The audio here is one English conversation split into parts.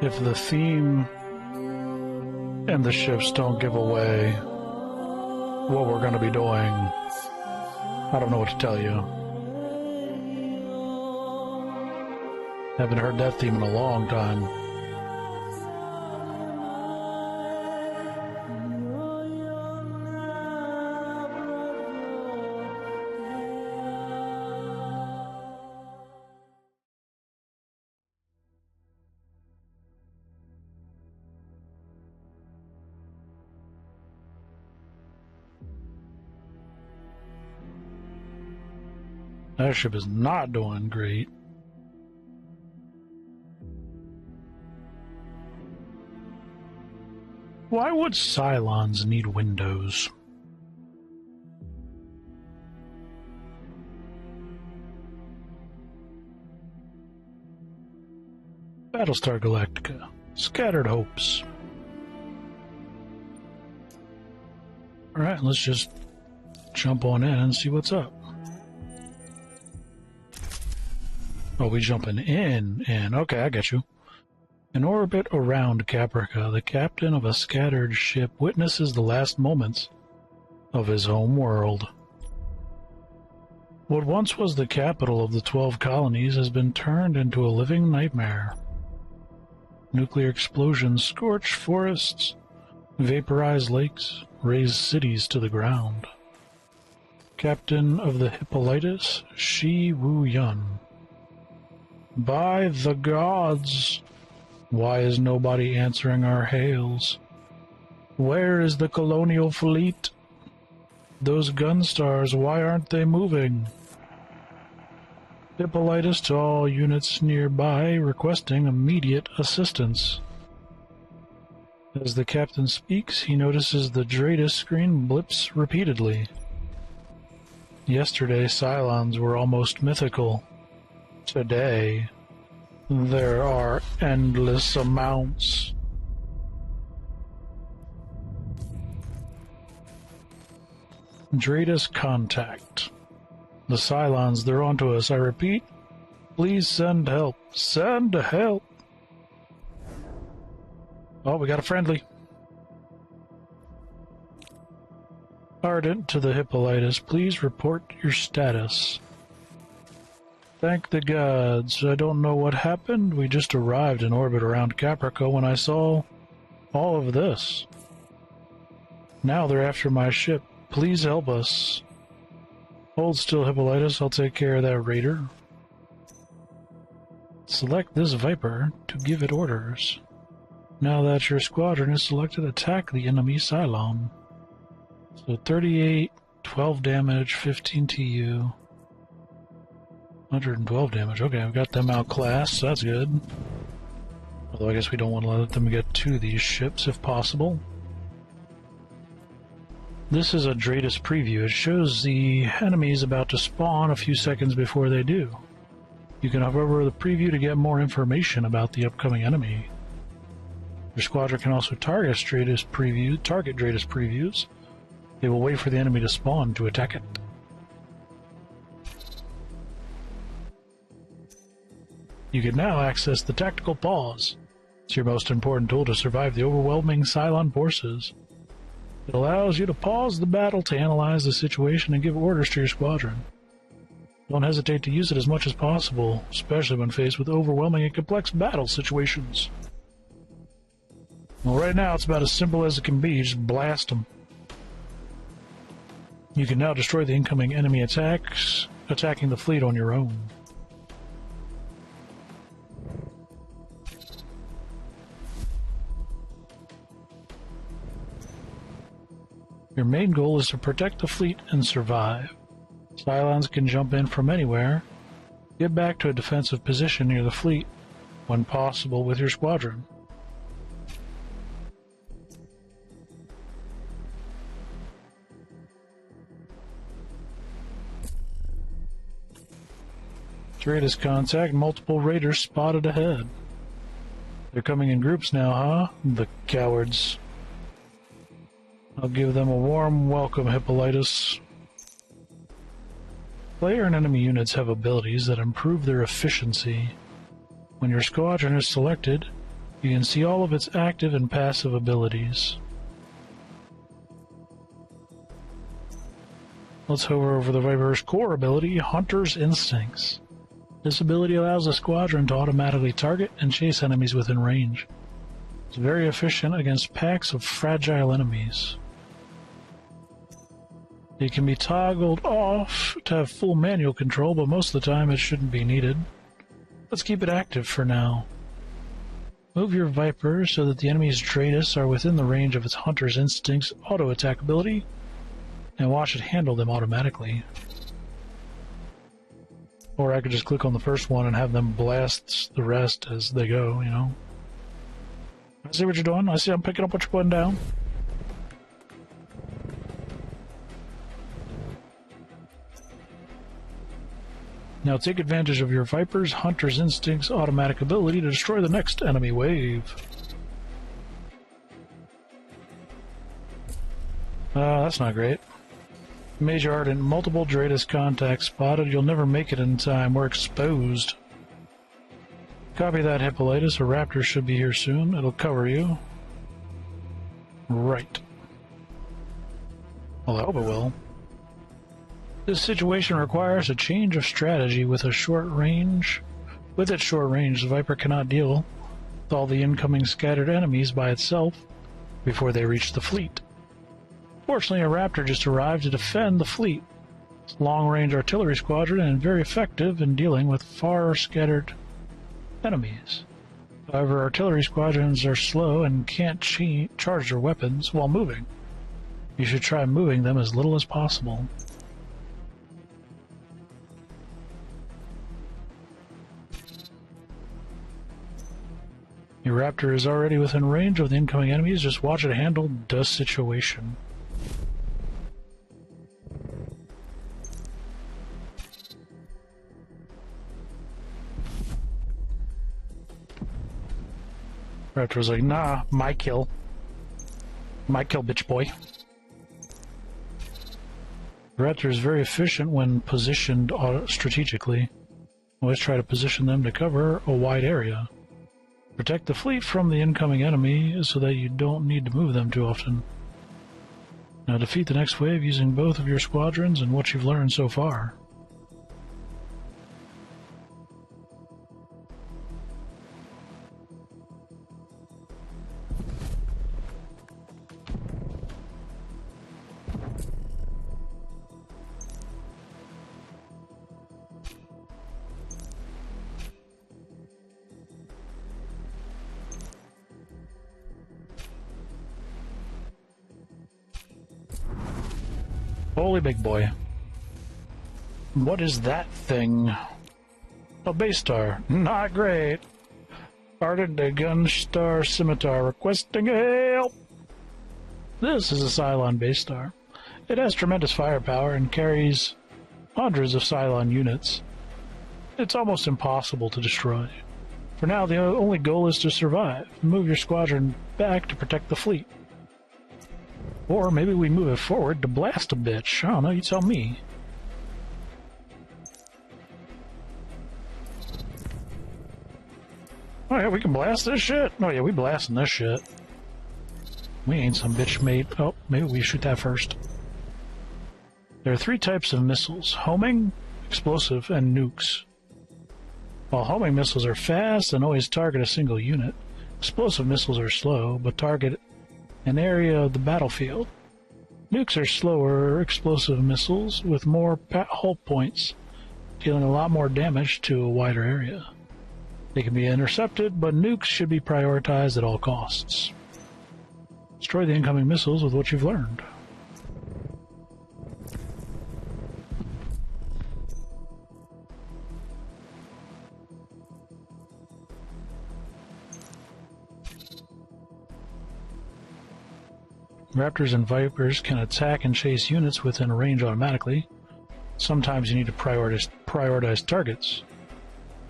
If the theme and the ships don't give away what we're going to be doing, I don't know what to tell you. Haven't heard that theme in a long time. That ship is not doing great. Why would Cylons need windows? Battlestar Galactica. Scattered hopes. Alright, let's just jump on in and see what's up. Oh, we jumping in. Okay, I get you. In orbit around Caprica, the captain of a scattered ship witnesses the last moments of his home world. What once was the capital of the 12 colonies has been turned into a living nightmare. Nuclear explosions scorch forests, vaporize lakes, raze cities to the ground. Captain of the Hippolytus, Shi Wu-yun. By the gods, why is nobody answering our hails? Where is the colonial fleet? Those gun stars, why aren't they moving? Hippolytus to all units nearby requesting immediate assistance. As the captain speaks, he notices the Dratus screen blips repeatedly. Yesterday, Cylons were almost mythical. Today, there are endless amounts. Dratus contact. The Cylons, they're onto us. I repeat, please send help. Send help. Oh, we got a friendly. Ardent to the Hippolytus, please report your status. Thank the gods. I don't know what happened. We just arrived in orbit around Caprica when I saw all of this. Now they're after my ship. Please help us. Hold still, Hippolytus. I'll take care of that raider. Select this Viper to give it orders. Now that your squadron is selected, attack the enemy Cylon. So 38, 12 damage, 15 TU. 112 damage. Okay, I've got them outclassed, so that's good. Although I guess we don't want to let them get to these ships if possible. This is a Dratus preview. It shows the enemies about to spawn a few seconds before they do. You can hover over the preview to get more information about the upcoming enemy. Your squadron can also target Dratus previews. They will wait for the enemy to spawn to attack it. You can now access the Tactical Pause. It's your most important tool to survive the overwhelming Cylon forces. It allows you to pause the battle to analyze the situation and give orders to your squadron. Don't hesitate to use it as much as possible, especially when faced with overwhelming and complex battle situations. Well, right now it's about as simple as it can be. Just blast them. You can now destroy the incoming enemy attacking the fleet on your own. Your main goal is to protect the fleet and survive. Cylons can jump in from anywhere. Get back to a defensive position near the fleet when possible with your squadron. Dratus contact, multiple raiders spotted ahead. They're coming in groups now, huh? The cowards. I'll give them a warm welcome, Hippolytus. Player and enemy units have abilities that improve their efficiency. When your squadron is selected, You can see all of its active and passive abilities. Let's hover over the Viper's core ability, Hunter's Instincts. This ability allows the squadron to automatically target and chase enemies within range. It's very efficient against packs of fragile enemies. It can be toggled off to have full manual control, but most of the time it shouldn't be needed. Let's keep it active for now. Move your Viper so that the enemy's Dratus are within the range of its Hunter's Instincts auto-attack ability, and watch it handle them automatically. Or I could just click on the first one and have them blast the rest as they go, you know. I see what you're doing. I see I'm picking up what you're putting down. Now take advantage of your Viper's Hunter's Instincts automatic ability to destroy the next enemy wave. That's not great. Major Ardent, multiple Dratus contacts spotted. You'll never make it in time. We're exposed. Copy that, Hippolytus. A raptor should be here soon. It'll cover you. Right. Well, I hope it will. This situation requires a change of strategy with a short range. With its short range, the Viper cannot deal with all the incoming scattered enemies by itself before they reach the fleet. Fortunately, a raptor just arrived to defend the fleet. It's a long-range artillery squadron and very effective in dealing with far scattered enemies. However, artillery squadrons are slow and can't charge their weapons while moving. You should try moving them as little as possible. Your raptor is already within range of the incoming enemies. Just watch it handle the situation. Raptor's like, nah, my kill. My kill, bitch boy. Raptor is very efficient when positioned strategically. Always try to position them to cover a wide area. Protect the fleet from the incoming enemy so that you don't need to move them too often. Now defeat the next wave using both of your squadrons and what you've learned so far. Holy big boy. What is that thing? A Battlestar. Not great. Ardent a Gunstar Scimitar requesting help. This is a Cylon Battlestar. It has tremendous firepower and carries hundreds of Cylon units. It's almost impossible to destroy. For now, the only goal is to survive. Move your squadron back to protect the fleet. Or maybe we move it forward to blast a bitch. I don't know, you tell me. Oh yeah, we can blast this shit? Oh yeah, we blasting this shit. We ain't some bitch mate. Oh, maybe we shoot that first. There are 3 types of missiles: homing, explosive, and nukes. While homing missiles are fast and always target a single unit, explosive missiles are slow, but target an area of the battlefield. Nukes are slower, explosive missiles with more hull points, dealing a lot more damage to a wider area. They can be intercepted, but nukes should be prioritized at all costs. Destroy the incoming missiles with what you've learned. Raptors and Vipers can attack and chase units within range automatically. Sometimes you need to prioritize targets.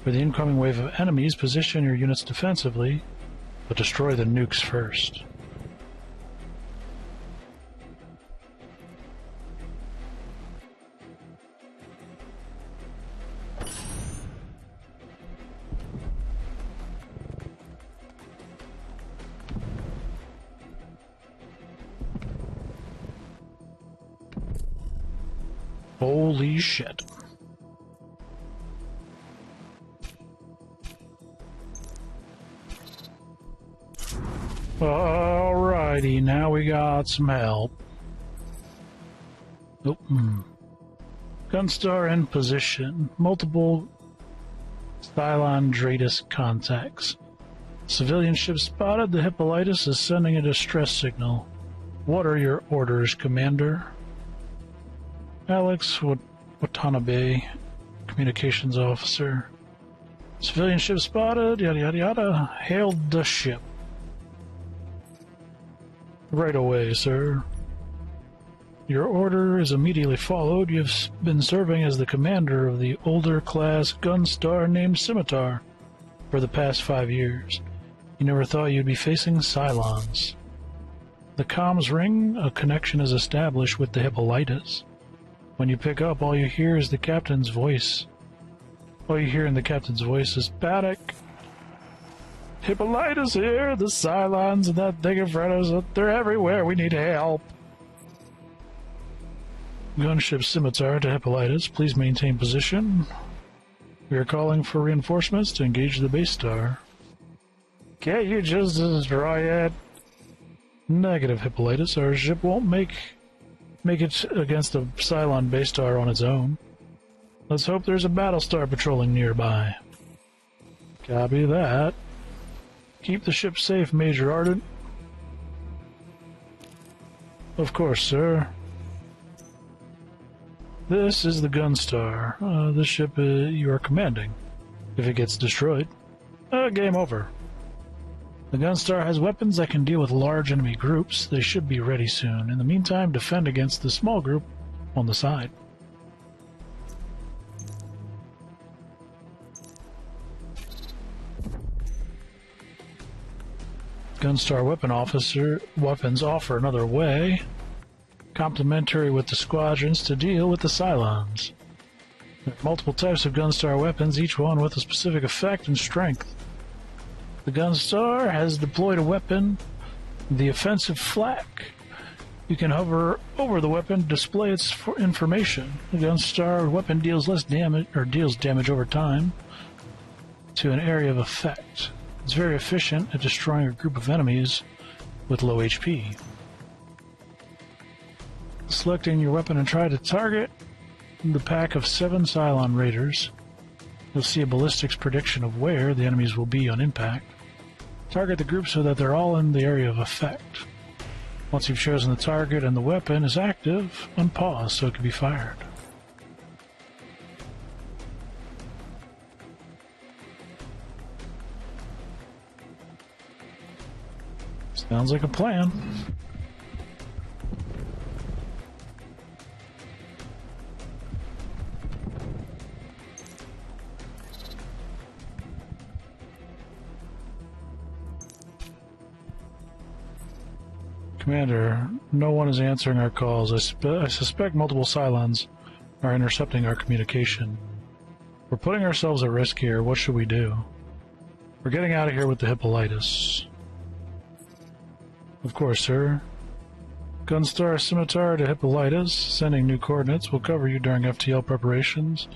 For the incoming wave of enemies, position your units defensively, but destroy the nukes first. Holy shit. Alrighty, now we got some help. Oh, Gunstar in position. Multiple Cylon Dratus contacts. Civilian ship spotted. The Hippolytus is sending a distress signal. What are your orders, Commander? Alex Watanabe, Communications Officer. Civilian ship spotted, yada yada yada. Hailed the ship. Right away, sir. Your order is immediately followed. You've been serving as the commander of the older class Gunstar named Scimitar for the past 5 years. You never thought you'd be facing Cylons. The comms ring, a connection is established with the Hippolytus. When you pick up, all you hear is the captain's voice. All you hear in the captain's voice is, Paddock! Hippolytus here! The Cylons and that thing in front of us, they're everywhere, we need help! Gunship Scimitar to Hippolytus, please maintain position. We are calling for reinforcements to engage the base star. Can't you just destroy it? Negative, Hippolytus. Our ship won't make it against a Cylon base star on its own. Let's hope there's a Battlestar patrolling nearby. Copy that. Keep the ship safe, Major Ardent. Of course, sir. This is the Gunstar, the ship you are commanding. If it gets destroyed, game over. The Gunstar has weapons that can deal with large enemy groups. They should be ready soon. In the meantime, defend against the small group on the side. Gunstar weapons offer another way, complementary with the squadrons to deal with the Cylons. There are multiple types of Gunstar weapons, each one with a specific effect and strength. The Gunstar has deployed a weapon, the offensive flak. You can hover over the weapon to display its information. The Gunstar weapon deals less damage, or deals damage over time to an area of effect. It's very efficient at destroying a group of enemies with low HP. Selecting your weapon and try to target the pack of 7 Cylon Raiders. You'll see a ballistics prediction of where the enemies will be on impact. Target the group so that they're all in the area of effect. Once you've chosen the target and the weapon is active, unpause so it can be fired. Sounds like a plan. Commander, no one is answering our calls. I suspect multiple Cylons are intercepting our communication. We're putting ourselves at risk here. What should we do? We're getting out of here with the Hippolytus. Of course, sir. Gunstar Scimitar to Hippolytus, sending new coordinates. We'll cover you during FTL preparations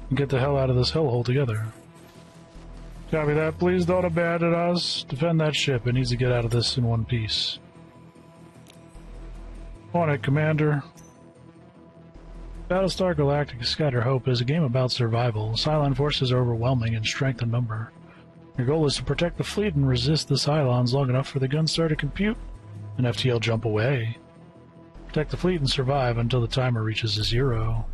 and get the hell out of this hellhole together. Copy that. Please don't abandon us. Defend that ship. It needs to get out of this in one piece. On it, Commander. Battlestar Galactica Scatter Hope is a game about survival. Cylon forces are overwhelming in strength and number. Your goal is to protect the fleet and resist the Cylons long enough for the Gunstar to compute and FTL jump away. Protect the fleet and survive until the timer reaches 0.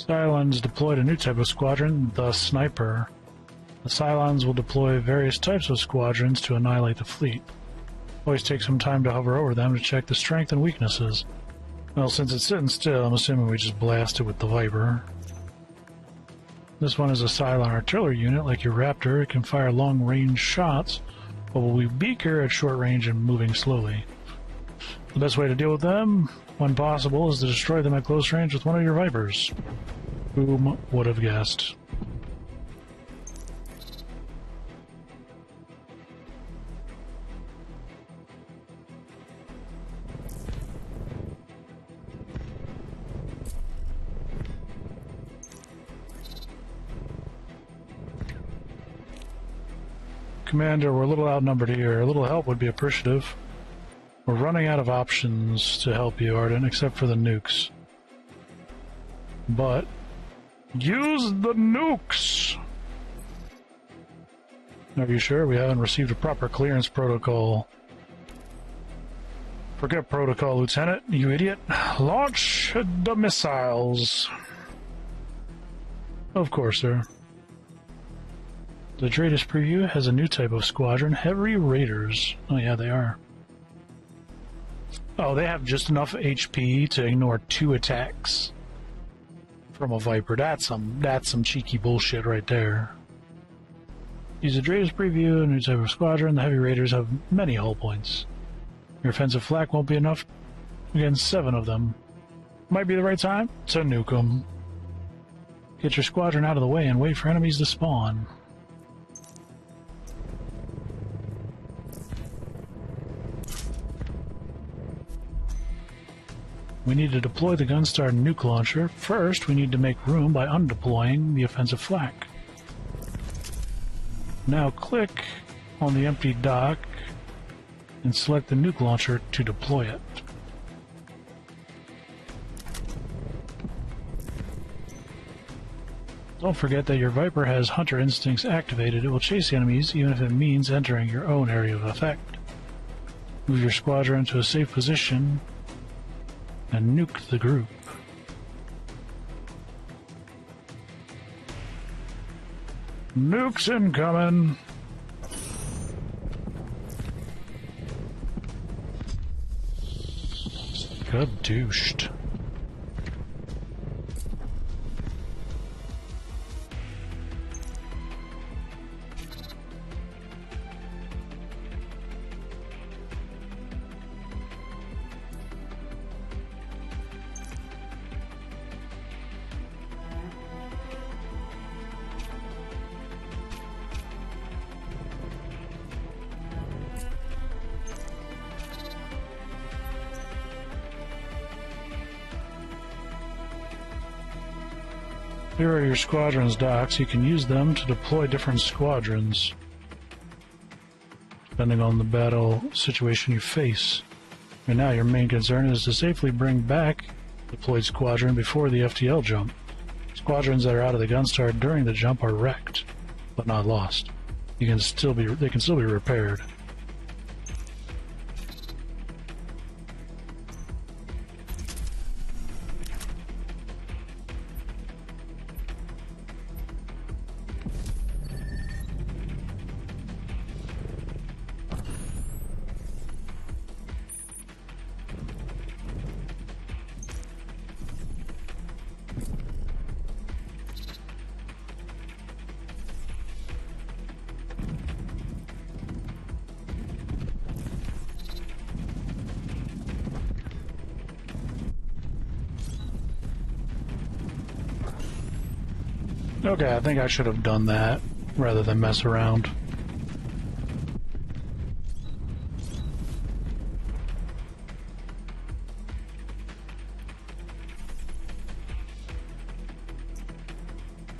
Cylons deployed a new type of squadron, the Sniper. The Cylons will deploy various types of squadrons to annihilate the fleet. Always take some time to hover over them to check the strength and weaknesses. Well, since it's sitting still, I'm assuming we just blast it with the Viper. This one is a silent artillery unit like your Raptor. It can fire long-range shots, but will be weaker at short range and moving slowly. The best way to deal with them, when possible, is to destroy them at close range with one of your Vipers. Whom would have guessed? Commander, we're a little outnumbered here. A little help would be appreciative. We're running out of options to help you, Arden, except for the nukes. But use the nukes! Are you sure? We haven't received a proper clearance protocol. Forget protocol, Lieutenant, you idiot. Launch the missiles. Of course, sir. The Dratus preview has a new type of squadron, Heavy Raiders. Oh yeah, they are. Oh, they have just enough HP to ignore 2 attacks from a Viper. That's some cheeky bullshit right there. Use the Dratus preview, a new type of squadron. The Heavy Raiders have many hull points. Your offensive flak won't be enough against 7 of them. Might be the right time to nuke them. Get your squadron out of the way and wait for enemies to spawn. We need to deploy the Gunstar nuke launcher. First, we need to make room by undeploying the offensive flak. Now click on the empty dock and select the nuke launcher to deploy it. Don't forget that your Viper has Hunter Instincts activated. It will chase enemies even if it means entering your own area of effect. Move your squadron to a safe position and nuke the group. Nukes incoming! Kadooshed. Here are your squadron's docks. You can use them to deploy different squadrons, depending on the battle situation you face. Right now, your main concern is to safely bring back the deployed squadron before the FTL jump. Squadrons that are out of the Gunstar during the jump are wrecked, but not lost. They can still be repaired. Okay, I think I should have done that rather than mess around.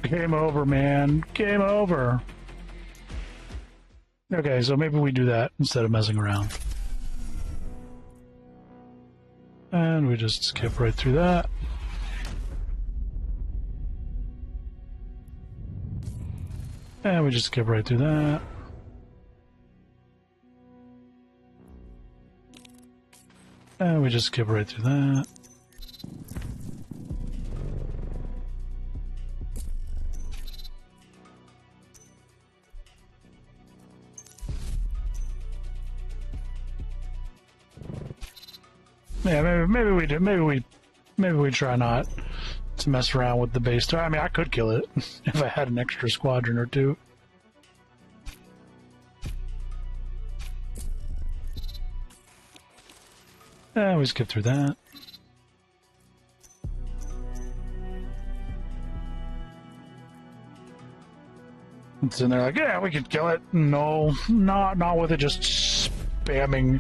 Game over, man. Game over. Okay, so maybe we do that instead of messing around. And we just skip right through that. And we just skip right through that. And we just skip right through that. Yeah, maybe we try not just mess around with the base star. I mean, I could kill it if I had an extra squadron or two. We skip through that. It's in there like, yeah, we could kill it. No, not with it just spamming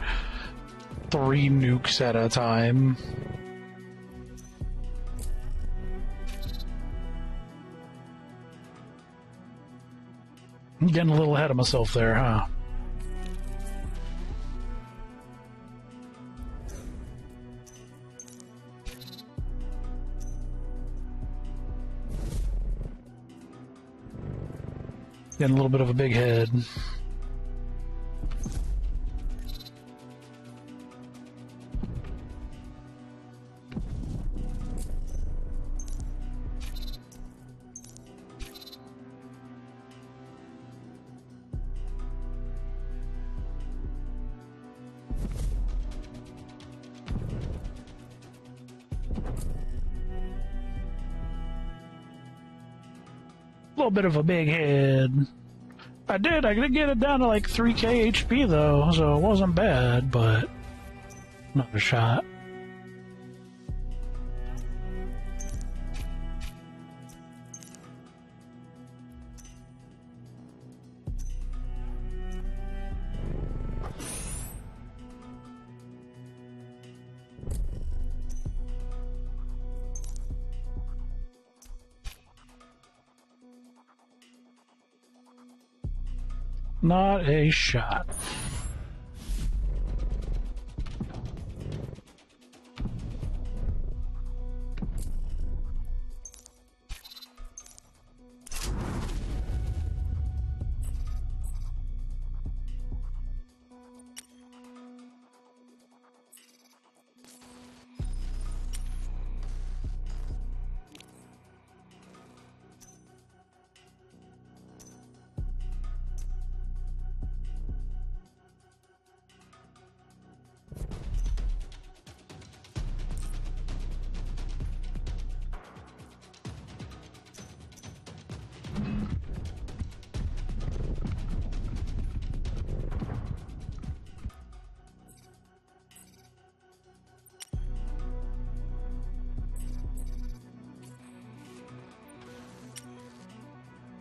3 nukes at a time. I'm getting a little ahead of myself there, huh? Getting a little bit of a big head. A little bit of a big head. I did get it down to like 3k HP though, so it wasn't bad, but not a shot. Not a shot.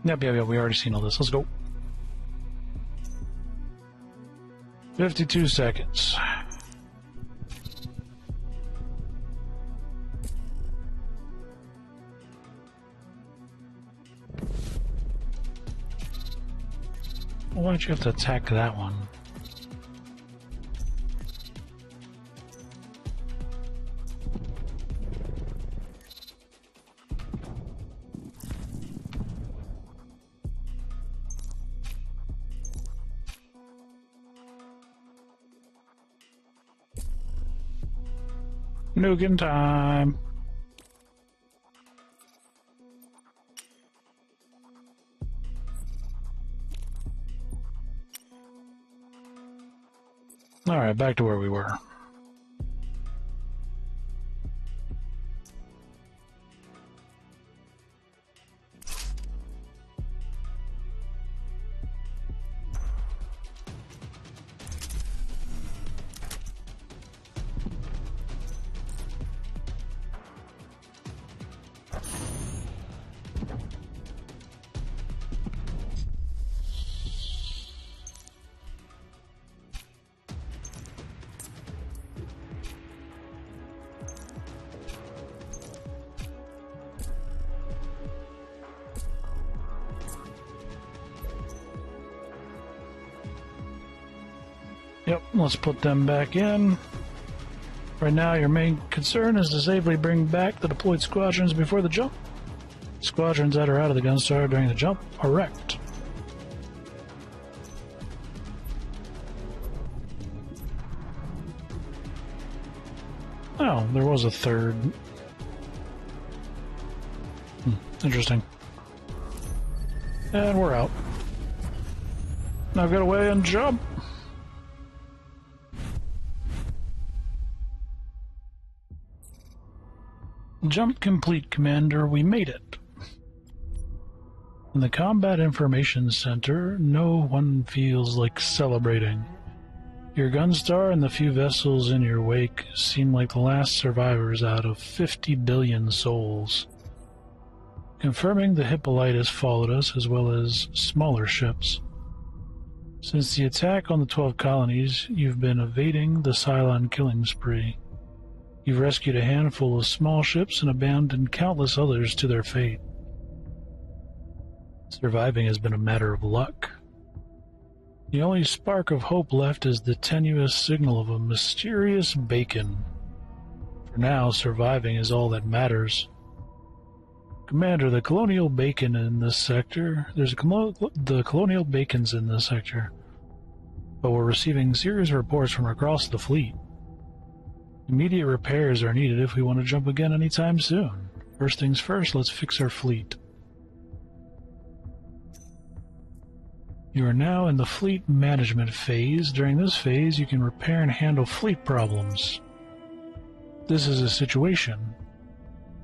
Yep, we already seen all this. Let's go. 52 seconds. Why don't you have to attack that one? Nuking time. All right, back to where we were. Yep, let's put them back in. Right now, your main concern is to safely bring back the deployed squadrons before the jump. Squadrons that are out of the Gunstar during the jump are wrecked. Oh, there was a third. Interesting. And we're out. Now get away and jump. Jump complete, Commander. We made it. In the Combat Information Center, no one feels like celebrating. Your Gunstar and the few vessels in your wake seem like the last survivors out of 50 billion souls. Confirming the Hippolytus followed us, as well as smaller ships. Since the attack on the 12 colonies, you've been evading the Cylon killing spree. You've rescued a handful of small ships and abandoned countless others to their fate. Surviving has been a matter of luck. The only spark of hope left is the tenuous signal of a mysterious beacon. For now, surviving is all that matters. Commander, the colonial bacon in this sector... the colonial bacons in this sector. But we're receiving serious reports from across the fleet. Immediate repairs are needed if we want to jump again anytime soon. First things first, let's fix our fleet. You are now in the fleet management phase. During this phase, you can repair and handle fleet problems. This is a situation.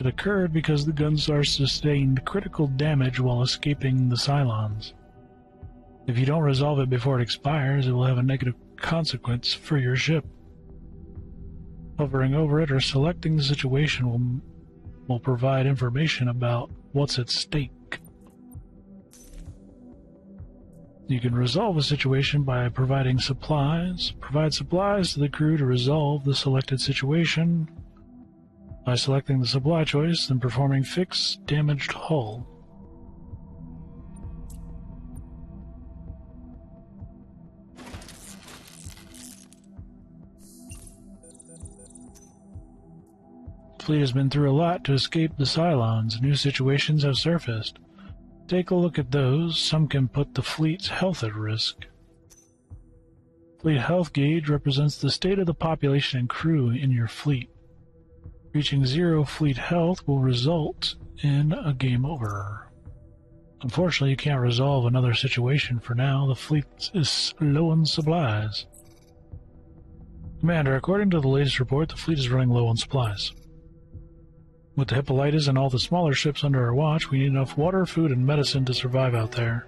It occurred because the Gunstar sustained critical damage while escaping the Cylons. If you don't resolve it before it expires, it will have a negative consequence for your ship. Hovering over it or selecting the situation will provide information about what's at stake. You can resolve a situation by providing supplies. Provide supplies to the crew to resolve the selected situation by selecting the supply choice and performing fix damaged hull. The fleet has been through a lot to escape the Cylons. New situations have surfaced. Take a look at those. Some can put the fleet's health at risk. Fleet health gauge represents the state of the population and crew in your fleet. Reaching 0 fleet health will result in a game over. Unfortunately, you can't resolve another situation for now. The fleet is low on supplies. Commander, according to the latest report, the fleet is running low on supplies. With the Hippolytus and all the smaller ships under our watch, we need enough water, food, and medicine to survive out there.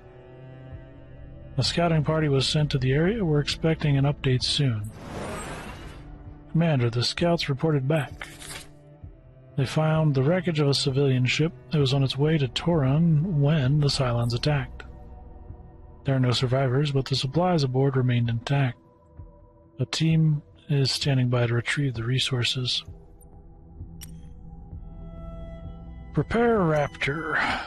A scouting party was sent to the area. We're expecting an update soon. Commander, the scouts reported back. They found the wreckage of a civilian ship that was on its way to Torun when the Cylons attacked. There are no survivors, but the supplies aboard remained intact. A team is standing by to retrieve the resources. Prepare a Raptor.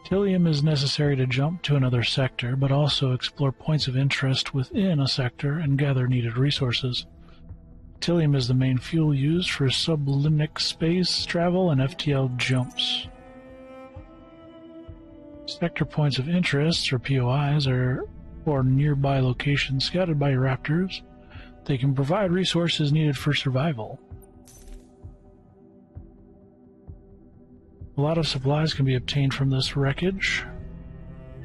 Tilium is necessary to jump to another sector, but also explore points of interest within a sector and gather needed resources. Tilium is the main fuel used for sublimic space travel and FTL jumps. Sector points of interest, or POIs, or nearby locations scouted by Raptors. They can provide resources needed for survival. A lot of supplies can be obtained from this wreckage.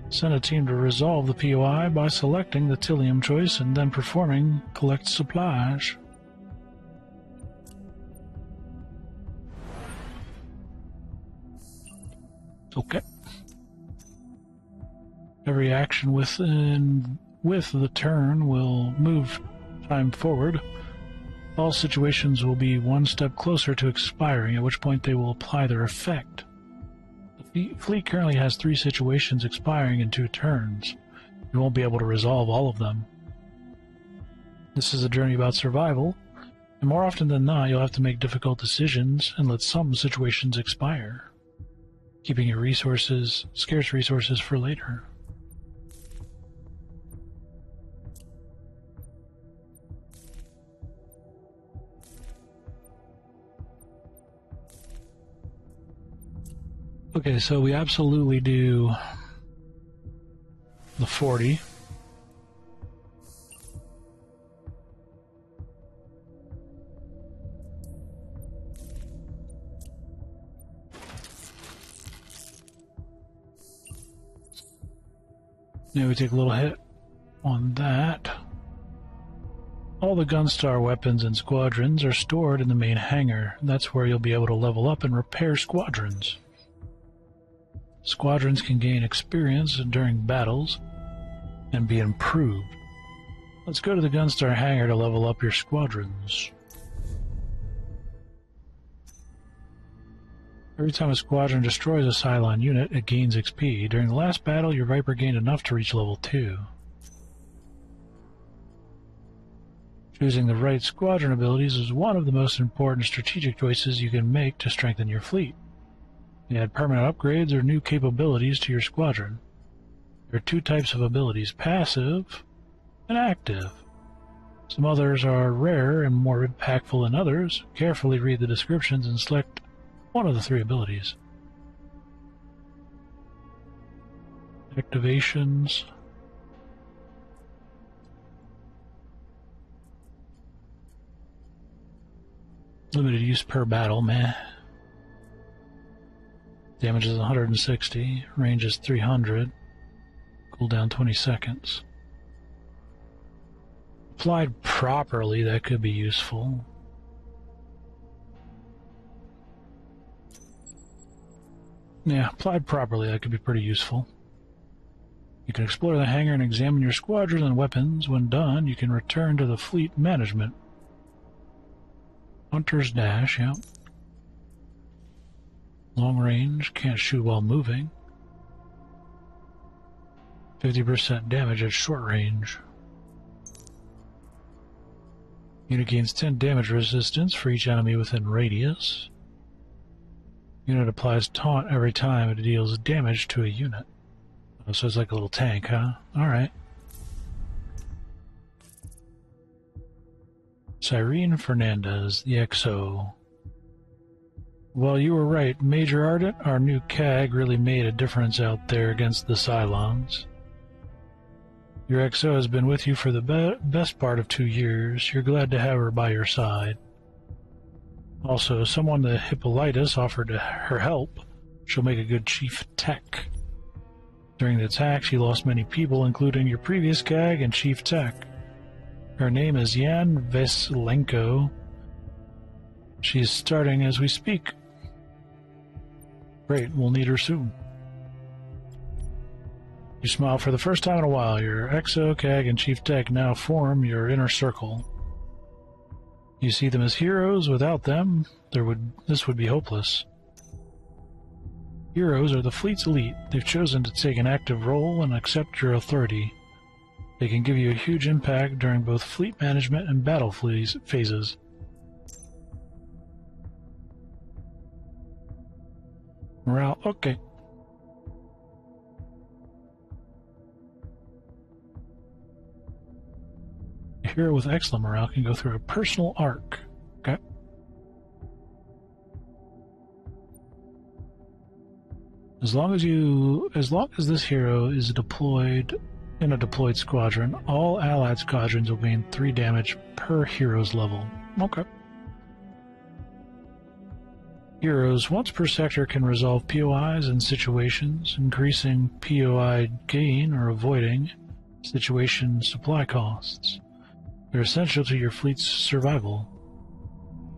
Send a team to resolve the POI by selecting the Tilium choice and then performing collect supplies. Okay. Every action with the turn will move time forward. All situations will be one step closer to expiring, at which point they will apply their effect. The fleet currently has 3 situations expiring in 2 turns. You won't be able to resolve all of them. This is a journey about survival, and more often than not, you'll have to make difficult decisions and let some situations expire, keeping your scarce resources for later. Okay, so we absolutely do the 40. Now we take a little hit on that. All the Gunstar weapons and squadrons are stored in the main hangar. That's where you'll be able to level up and repair squadrons. Squadrons can gain experience during battles and be improved. Let's go to the Gunstar hangar to level up your squadrons. Every time a squadron destroys a Cylon unit, it gains XP. During the last battle, your Viper gained enough to reach level 2. Choosing the right squadron abilities is one of the most important strategic choices you can make to strengthen your fleet. You add permanent upgrades or new capabilities to your squadron. There are two types of abilities, passive and active. Some others are rarer and more impactful than others. Carefully read the descriptions and select one of the three abilities. Activations. Limited use per battle, meh. Damage is 160, range is 300, cooldown 20 seconds. Applied properly, that could be useful. Yeah, applied properly, that could be pretty useful. You can explore the hangar and examine your squadron and weapons. When done, you can return to the fleet management. Hunter's Dash, yeah. Long range, can't shoot while moving. 50% damage at short range. Unit gains 10 damage resistance for each enemy within radius. Unit applies taunt every time it deals damage to a unit. Oh, so it's like a little tank, huh? Alright. Cyrene Fernandez, the XO. Well, you were right. Major Ardent, our new CAG, really made a difference out there against the Cylons. Your XO has been with you for the best part of 2 years. You're glad to have her by your side. Also, someone to Hippolytus offered her help. She'll make a good chief tech. During the attack, she lost many people, including your previous CAG and chief tech. Her name is Yan Veslenko. She's starting as we speak. Great, we'll need her soon. You smile for the first time in a while. Your XO, CAG, and Chief Tech now form your inner circle. You see them as heroes. Without them, this would be hopeless. Heroes are the fleet's elite. They've chosen to take an active role and accept your authority. They can give you a huge impact during both fleet management and battle phases. Morale, okay. A hero with excellent morale can go through a personal arc. Okay. As long as this hero is deployed in a deployed squadron, all allied squadrons will gain 3 damage per hero's level. Okay. Heroes once per sector can resolve POIs and situations, increasing POI gain or avoiding situation supply costs. They're essential to your fleet's survival.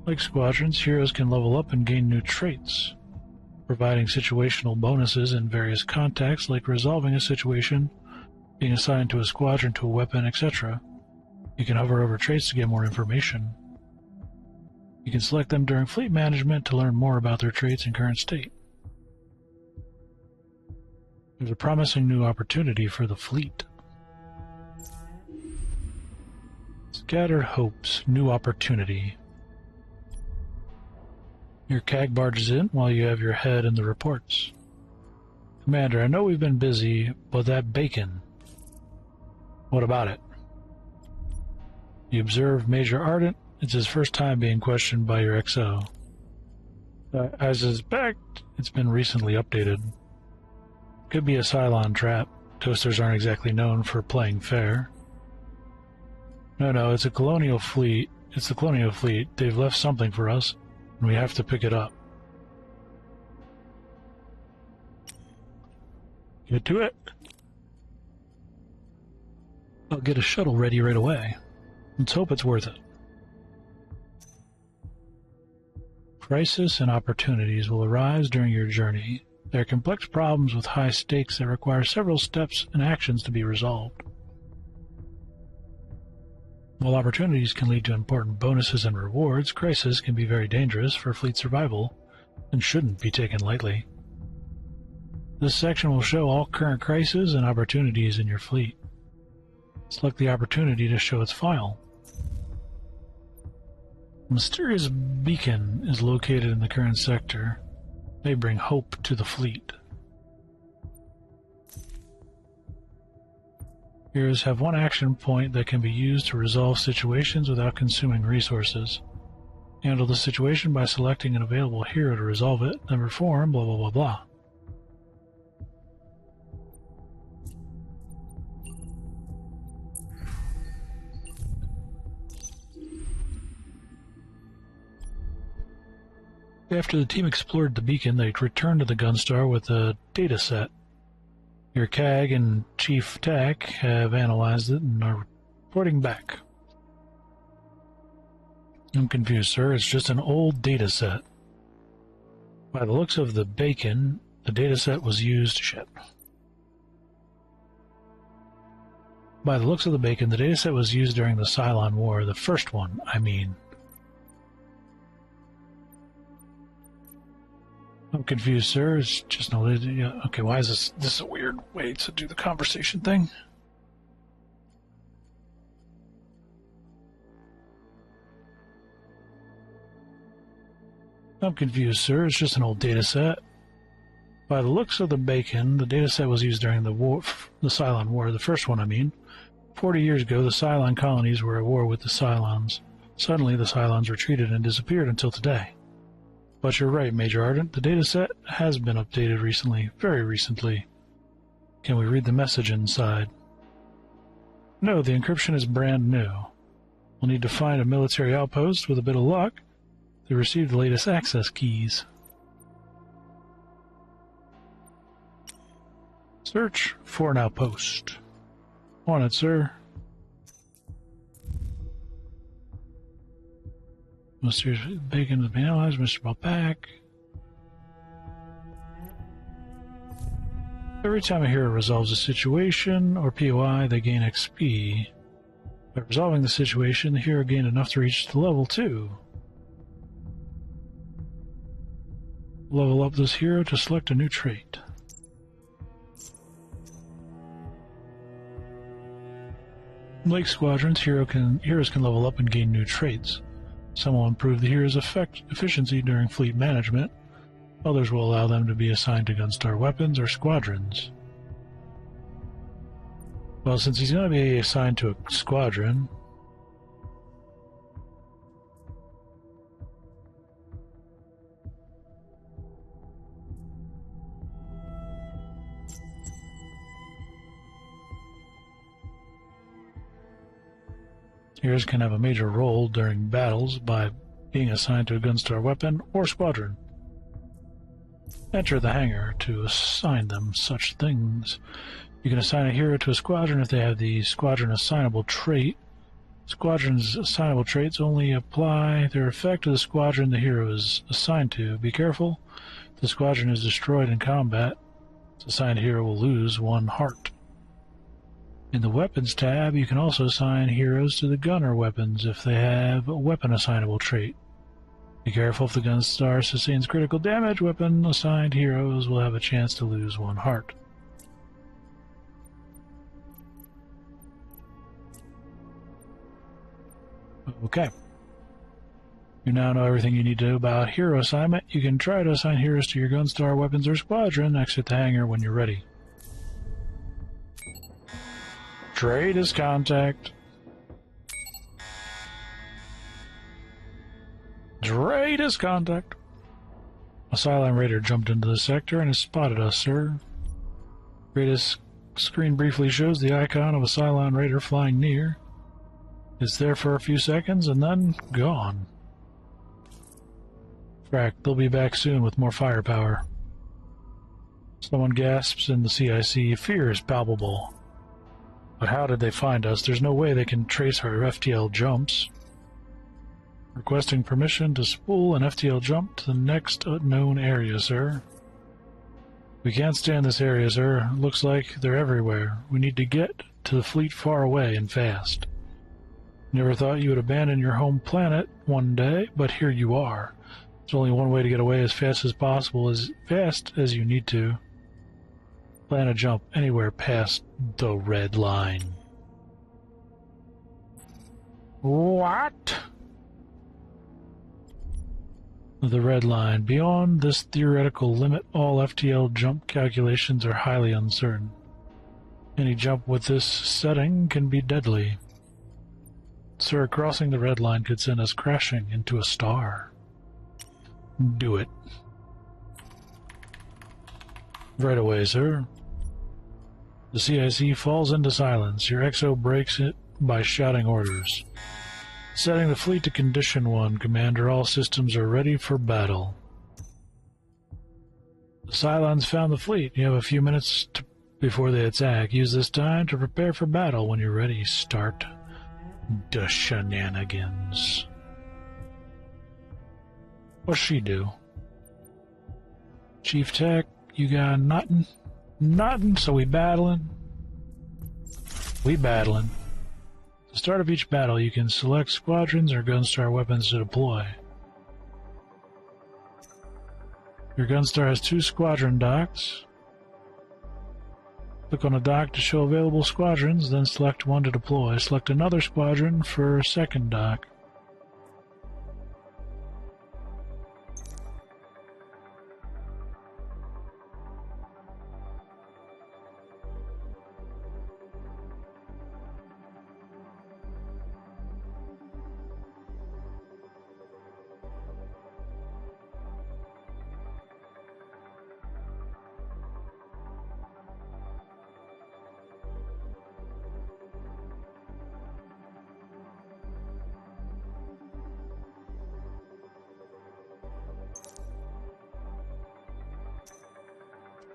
Like squadrons, heroes can level up and gain new traits, providing situational bonuses in various contexts like resolving a situation, being assigned to a squadron, to a weapon, etc. You can hover over traits to get more information. You can select them during fleet management to learn more about their traits and current state. There's a promising new opportunity for the fleet. Scattered hopes, new opportunity. Your CAG barges in while you have your head in the reports. Commander, I know we've been busy, but that bacon, what about it? You observe Major Ardent. It's his first time being questioned by your XO. I suspect it's been recently updated. Could be a Cylon trap. Toasters aren't exactly known for playing fair. No, it's a colonial fleet. It's the colonial fleet. They've left something for us, and we have to pick it up. Get to it. I'll get a shuttle ready right away. Let's hope it's worth it. Crisis and opportunities will arise during your journey. There are complex problems with high stakes that require several steps and actions to be resolved. While opportunities can lead to important bonuses and rewards, crisis can be very dangerous for fleet survival and shouldn't be taken lightly. This section will show all current crises and opportunities in your fleet. Select the opportunity to show its file. A mysterious beacon is located in the current sector. It may bring hope to the fleet. Heroes have one action point that can be used to resolve situations without consuming resources. Handle the situation by selecting an available hero to resolve it, then perform blah blah blah blah. After the team explored the beacon, they returned to the Gunstar with a data set. Your CAG and Chief Tech have analyzed it and are reporting back. I'm confused, sir. It's just an old data set. By the looks of the beacon, the data set was used... By the looks of the beacon, the data set was used during the Cylon War, the first one, I mean. I'm confused, sir. It's just no... Okay, why is this... This is a weird way to do the conversation thing. I'm confused, sir. It's just an old data set. By the looks of the beacon, the data set was used during the war, the Cylon War, the first one, I mean. 40 years ago, the Cylon colonies were at war with the Cylons. Suddenly, the Cylons retreated and disappeared until today. But you're right, Major Ardent. The dataset has been updated recently, very recently. Can we read the message inside? No, the encryption is brand new. We'll need to find a military outpost. With a bit of luck, they received the latest access keys. Search for an outpost. On it, sir. Mr. Bacon has been analyzed. Mr. brought back. Every time a hero resolves a situation or POI, they gain XP. By resolving the situation, the hero gained enough to reach the level 2. Level up this hero to select a new trait. Like squadrons, heroes can level up and gain new traits. Some will improve the hero's efficiency during fleet management. Others will allow them to be assigned to Gunstar weapons or squadrons. Well, since he's going to be assigned to a squadron... Heroes can have a major role during battles by being assigned to a Gunstar weapon or squadron. Enter the hangar to assign them such things. You can assign a hero to a squadron if they have the squadron assignable trait. Squadron's assignable traits only apply their effect to the squadron the hero is assigned to. Be careful. If the squadron is destroyed in combat, the assigned hero will lose 1 heart. In the Weapons tab, you can also assign heroes to the gunner weapons if they have a weapon assignable trait. Be careful, if the Gunstar sustains critical damage, weapon assigned heroes will have a chance to lose 1 heart. Okay. You now know everything you need to know about hero assignment. You can try to assign heroes to your Gunstar weapons or squadron. Exit the hangar when you're ready. Trade is contact. Trade is contact. A Cylon raider jumped into the sector and has spotted us, sir. Greatest screen briefly shows the icon of a Cylon raider flying near. It's there for a few seconds and then gone. Frack, they'll be back soon with more firepower. Someone gasps in the CIC. Fear is palpable. But how did they find us? There's no way they can trace our FTL jumps. Requesting permission to spool an FTL jump to the next unknown area, sir. We can't stay in this area, sir. Looks like they're everywhere. We need to get to the fleet far away and fast. Never thought you would abandon your home planet one day, but here you are. There's only one way to get away as fast as possible, as fast as you need to. Plan a jump anywhere past the red line. What? The red line. Beyond this theoretical limit, all FTL jump calculations are highly uncertain. Any jump with this setting can be deadly. Sir, crossing the red line could send us crashing into a star. Do it. Right away, sir. The CIC falls into silence. Your XO breaks it by shouting orders. Setting the fleet to Condition 1, Commander. All systems are ready for battle. The Cylons found the fleet. You have a few minutes before they attack. Use this time to prepare for battle. When you're ready, start the shenanigans. What's she do? Chief Tech, you got nothing? Nothing, so we battling? We battling. At the start of each battle, you can select squadrons or Gunstar weapons to deploy. Your Gunstar has 2 squadron docks. Click on a dock to show available squadrons, then select one to deploy. Select another squadron for a second dock.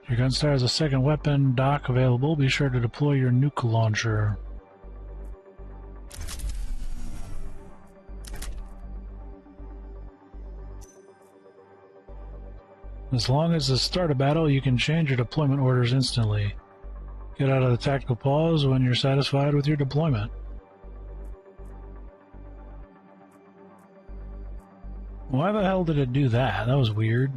Your Gunstar has a second weapon dock available. Be sure to deploy your nuke launcher. As long as the start of battle, you can change your deployment orders instantly. Get out of the tactical pause when you're satisfied with your deployment. Why the hell did it do that? That was weird.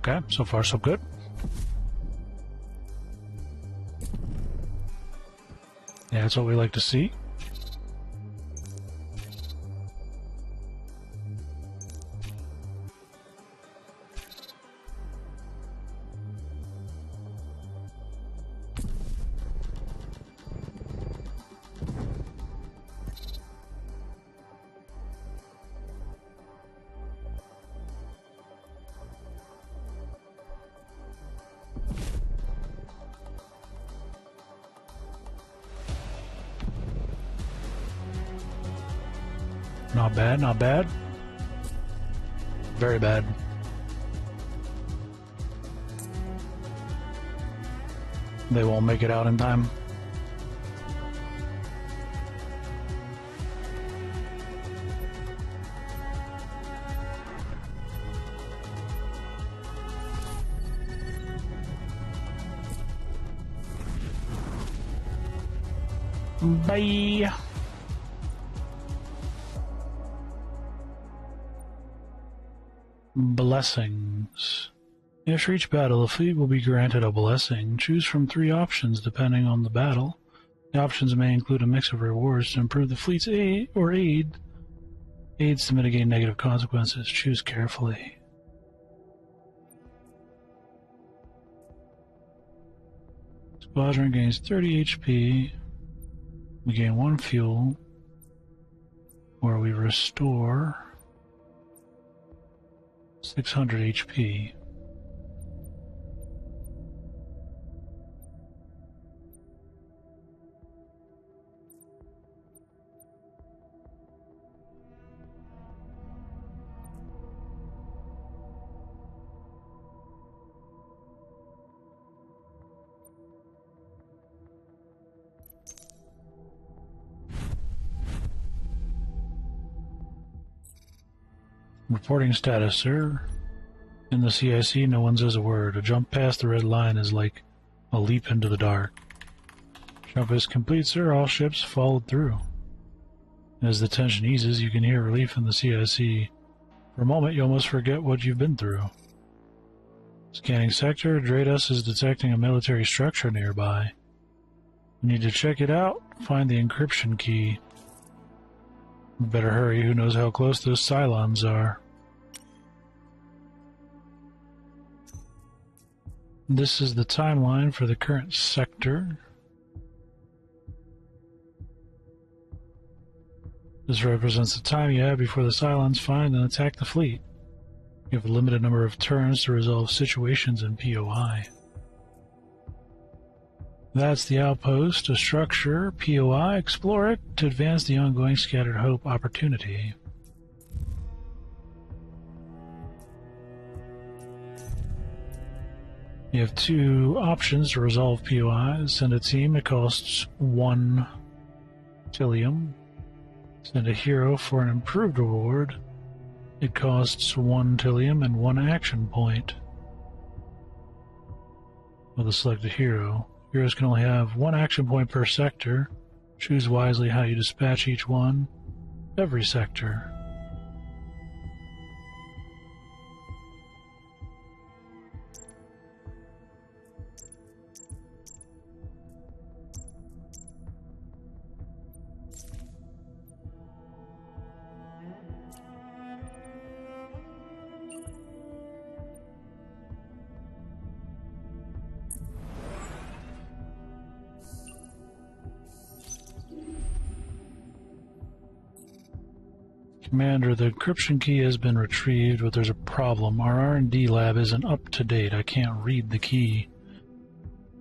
Okay, so far so good. Yeah, that's what we like to see. Not bad, not bad. Very bad. They won't make it out in time. Bye. Blessings. After each battle, the fleet will be granted a blessing. Choose from 3 options depending on the battle. The options may include a mix of rewards to improve the fleet's aids to mitigate negative consequences. Choose carefully. Squadron gains 30 HP. We gain 1 fuel, where we restore 600 HP. Reporting status, sir. In the CIC, no one says a word. A jump past the red line is like a leap into the dark. Jump is complete, sir. All ships followed through. As the tension eases, you can hear relief in the CIC. For a moment, you almost forget what you've been through. Scanning sector, Drados is detecting a military structure nearby. You need to check it out. Find the encryption key. We better hurry. Who knows how close those Cylons are. This is the timeline for the current sector. This represents the time you have before the Cylons find and attack the fleet. You have a limited number of turns to resolve situations in POI. That's the outpost, a structure, POI, explore it to advance the ongoing Scattered Hope opportunity. You have 2 options to resolve POI. Send a team, it costs 1 Tilium. Send a hero for an improved reward. It costs 1 Tilium and 1 action point. With a selected hero. Heroes can only have 1 action point per sector. Choose wisely how you dispatch each one. Every sector. Commander, the encryption key has been retrieved, but there's a problem. Our R&D lab isn't up to date. I can't read the key.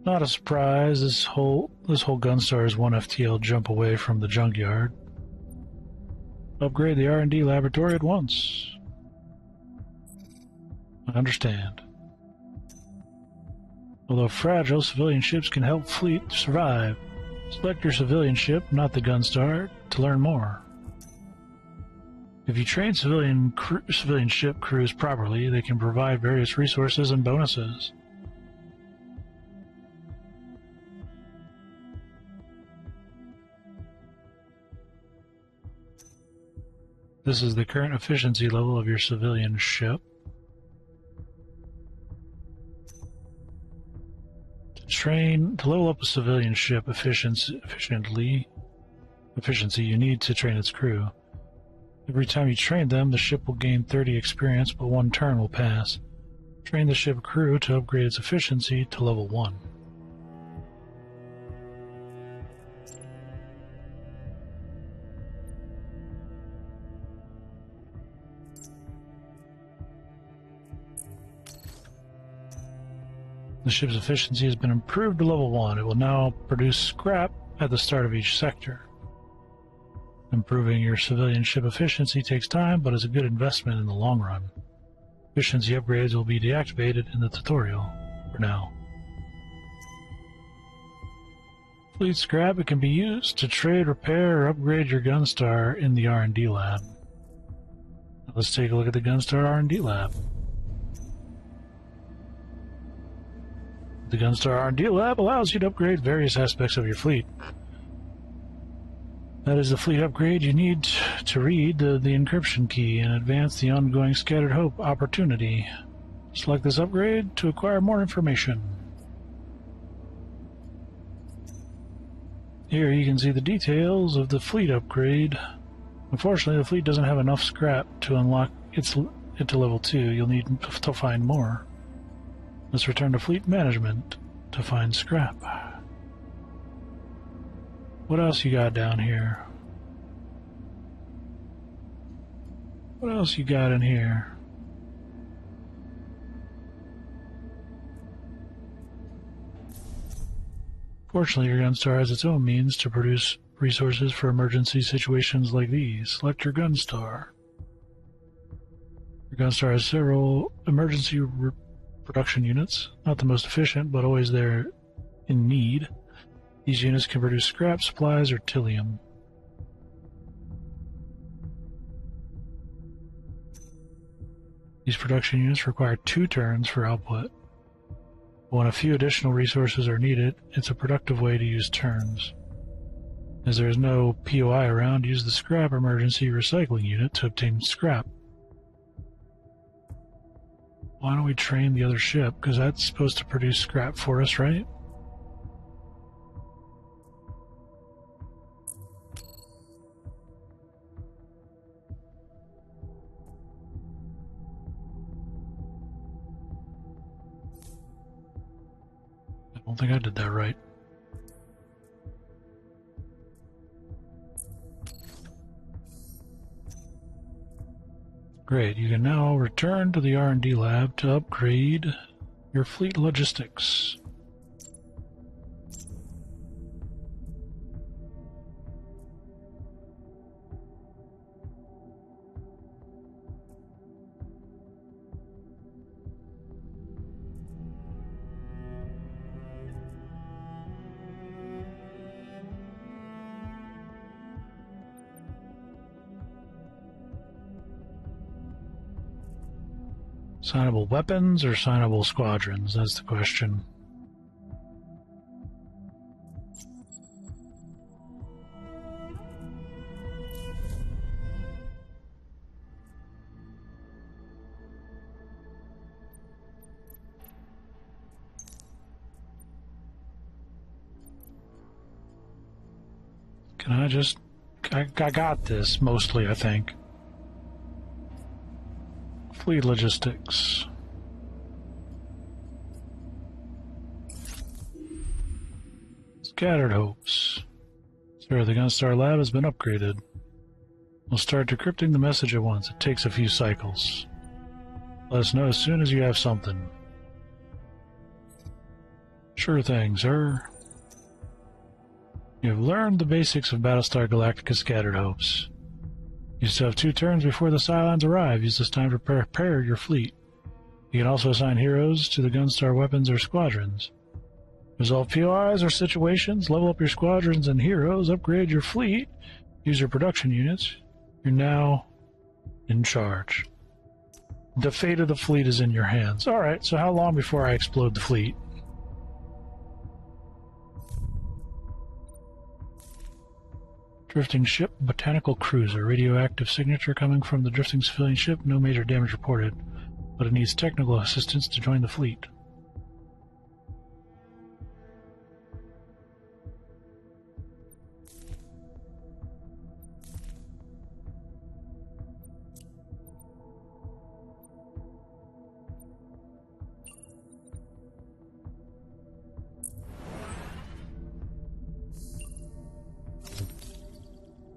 Not a surprise. This whole Gunstar is 1 FTL jump away from the junkyard. Upgrade the R&D laboratory at once. I understand. Although fragile, civilian ships can help fleet survive. Select your civilian ship, not the Gunstar, to learn more. If you train civilian ship crews properly, they can provide various resources and bonuses. This is the current efficiency level of your civilian ship. To level up a civilian ship efficiency, you need to train its crew. Every time you train them, the ship will gain 30 experience, but 1 turn will pass. Train the ship crew to upgrade its efficiency to level 1. The ship's efficiency has been improved to level 1. It will now produce scrap at the start of each sector. Improving your civilian ship efficiency takes time, but is a good investment in the long run. Efficiency upgrades will be deactivated in the tutorial for now. Fleet scrap, it can be used to trade, repair, or upgrade your Gunstar in the R&D lab. Now let's take a look at the Gunstar R&D lab. The Gunstar R&D lab allows you to upgrade various aspects of your fleet. That is the fleet upgrade you need to read the encryption key and advance the ongoing Scattered Hope opportunity. Select this upgrade to acquire more information. Here you can see the details of the fleet upgrade. Unfortunately, the fleet doesn't have enough scrap to unlock it to level 2. You'll need to find more. Let's return to fleet management to find scrap. What else you got down here? What else you got in here? Fortunately, your Gunstar has its own means to produce resources for emergency situations like these. Select your Gunstar. Your Gunstar has several emergency production units. Not the most efficient, but always there in need. These units can produce scrap, supplies, or tilium. These production units require 2 turns for output. When a few additional resources are needed, it's a productive way to use turns. As there is no POI around, use the scrap emergency recycling unit to obtain scrap. Why don't we train the other ship? Because that's supposed to produce scrap for us, right? I don't think I did that right. Great, you can now return to the R&D lab to upgrade your fleet logistics. Signable weapons or signable squadrons? That's the question. Can I just... I got this, mostly, I think. Fleet logistics. Scattered hopes. Sir, the Gunstar lab has been upgraded. We'll start decrypting the message at once. It takes a few cycles. Let us know as soon as you have something. Sure thing, sir. You have learned the basics of Battlestar Galactica Scattered Hopes. You still have 2 turns before the Cylons arrive. Use this time to prepare your fleet. You can also assign heroes to the Gunstar weapons or squadrons. Resolve POIs or situations, level up your squadrons and heroes, upgrade your fleet, use your production units. You're now in charge. The fate of the fleet is in your hands. Alright, so how long before I explode the fleet? Drifting ship, botanical cruiser. Radioactive signature coming from the drifting civilian ship. No major damage reported, but it needs technical assistance to join the fleet.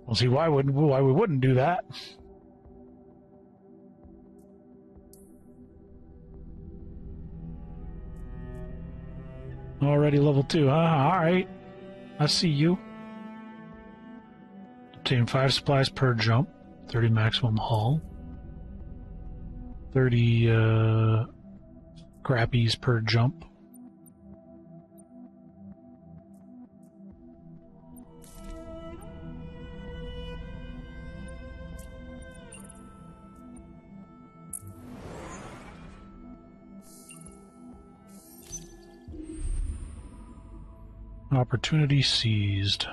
Well, see, why we wouldn't do that? Already level 2, huh? Alright. I see you. Obtain 5 supplies per jump, 30 maximum haul, 30 grappies per jump. Opportunity seized.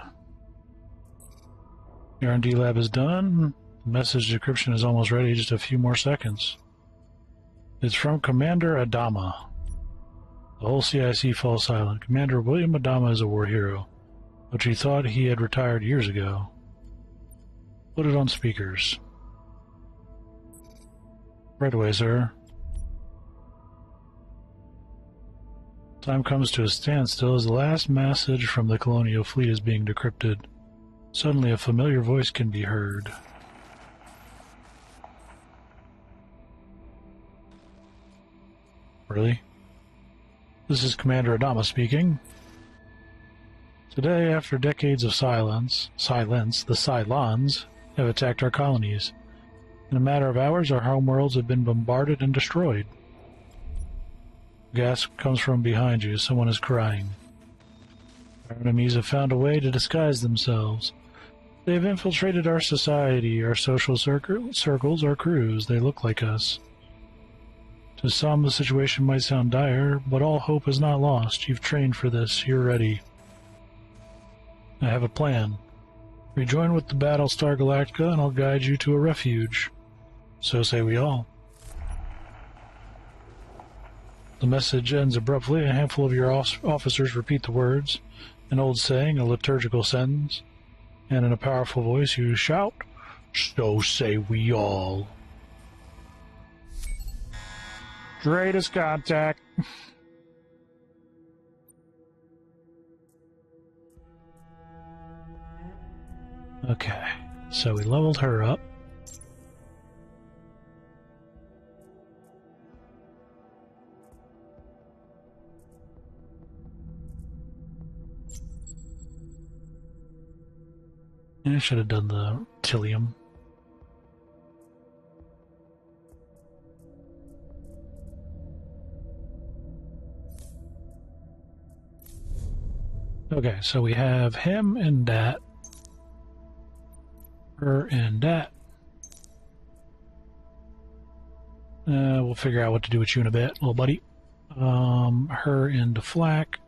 The R&D lab is done. The message decryption is almost ready, just a few more seconds. It's from Commander Adama. The whole CIC falls silent. Commander William Adama is a war hero, but she thought he had retired years ago. Put it on speakers. Right away, sir. Time comes to a standstill as the last message from the colonial fleet is being decrypted. Suddenly, a familiar voice can be heard. Really? This is Commander Adama speaking. Today, after decades of silence, the Cylons have attacked our colonies. In a matter of hours, our homeworlds have been bombarded and destroyed. Gas comes from behind you. Someone is crying. Our enemies have found a way to disguise themselves. They have infiltrated our society, our social circles, our crews. They look like us. To some, the situation might sound dire, but all hope is not lost. You've trained for this. You're ready. I have a plan. Rejoin with the Battlestar Galactica, and I'll guide you to a refuge. So say we all. The message ends abruptly. A handful of your officers repeat the words, an old saying, a liturgical sentence, and in a powerful voice you shout, "So say we all." Greatest contact. Okay, so we leveled her up. I should have done the Tilium. Okay, so we have him and that. Her and that. We'll figure out what to do with you in a bit, little buddy. Her into flak.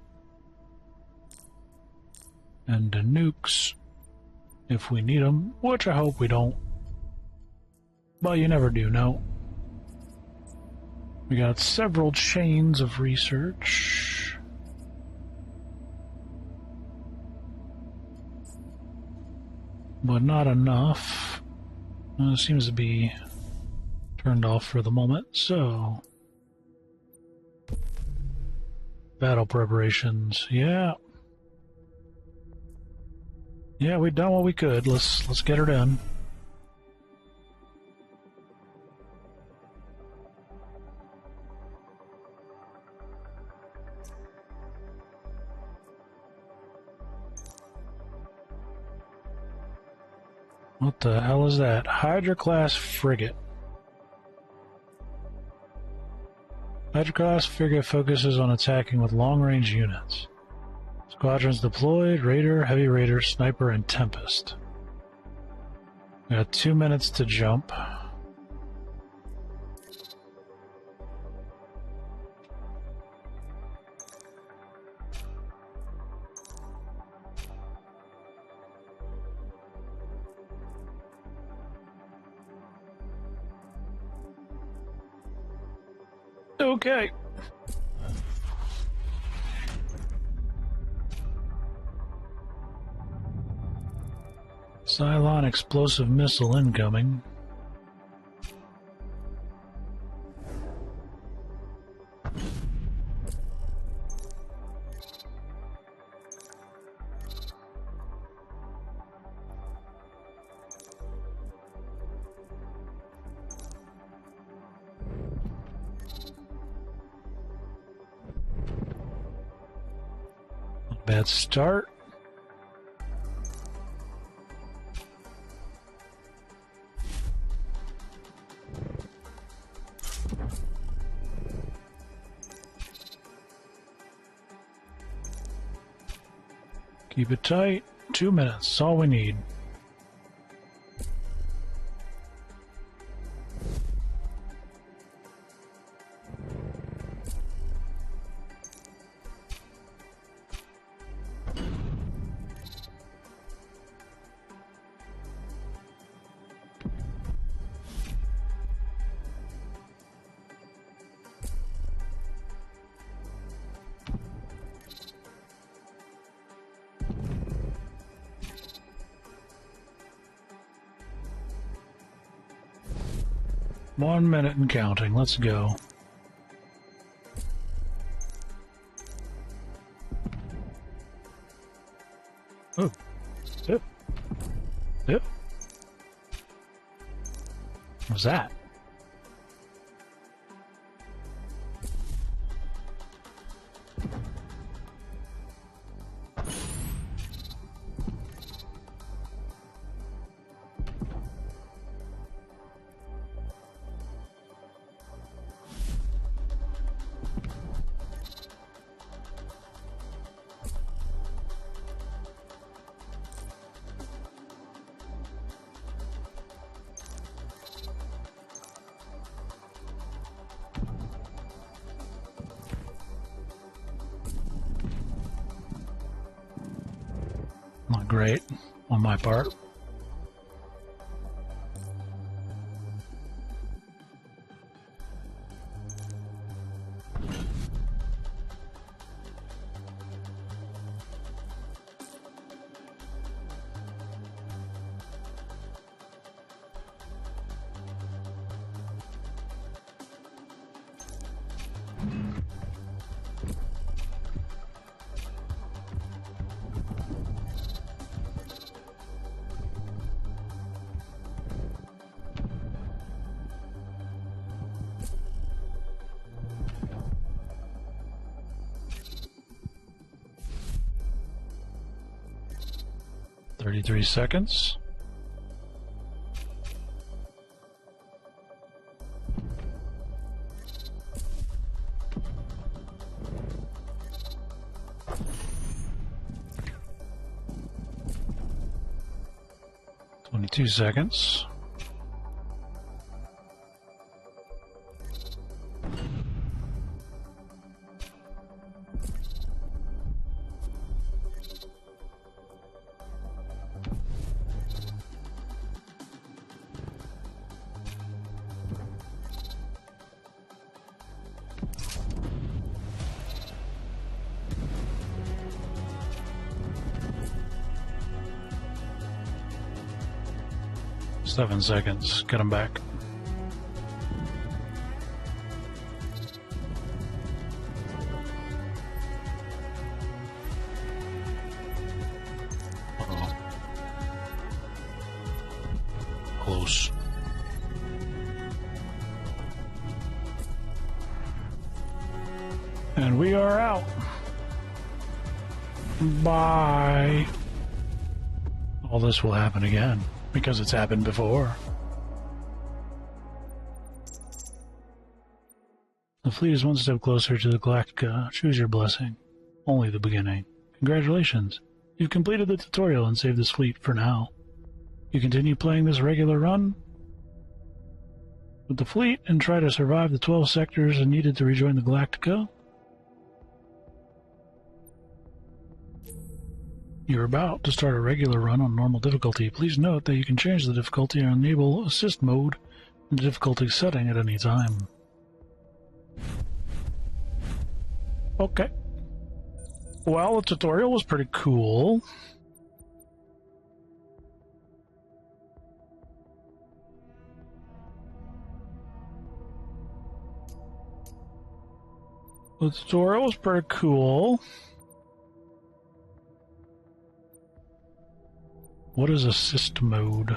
And the nukes. If we need them, which I hope we don't. But you never do know. We got several chains of research. But not enough. It seems to be turned off for the moment, so... Battle preparations, yeah. Yeah, we've done what we could. Let's get her done. What the hell is that? Hydra-class frigate. Hydra-class frigate focuses on attacking with long-range units. Squadrons deployed, Raider, Heavy Raider, Sniper, and Tempest. We got 2 minutes to jump. Okay. Cylon explosive missile incoming. Bad start. Keep it tight. 2 minutes. That's all we need. One minute and counting. Let's go. Oh. Yep. Yep. What was that? Not great on my part. Thirty-three seconds. Two seconds. Seven seconds. Get him back. Uh-oh. Close. And we are out. Bye. All this will happen again. Because it's happened before. The fleet is one step closer to the Galactica. Choose your blessing. Only the beginning. Congratulations. You've completed the tutorial and saved this fleet for now. You continue playing this regular run with the fleet and try to survive the 12 sectors needed to rejoin the Galactica. You're about to start a regular run on normal difficulty. Please note that you can change the difficulty and enable assist mode in the difficulty setting at any time. Okay. Well, the tutorial was pretty cool. The tutorial was pretty cool. What is assist mode?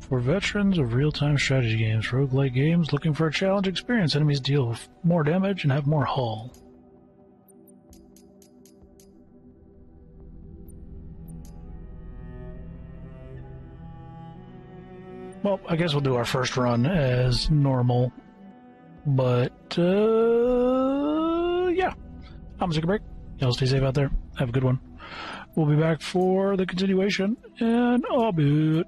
For veterans of real-time strategy games, roguelike games looking for a challenge experience, enemies deal more damage and have more hull. Well, I guess we'll do our first run as normal, but yeah. I'm gonna take a break. Y'all stay safe out there. Have a good one. We'll be back for the continuation in a bit.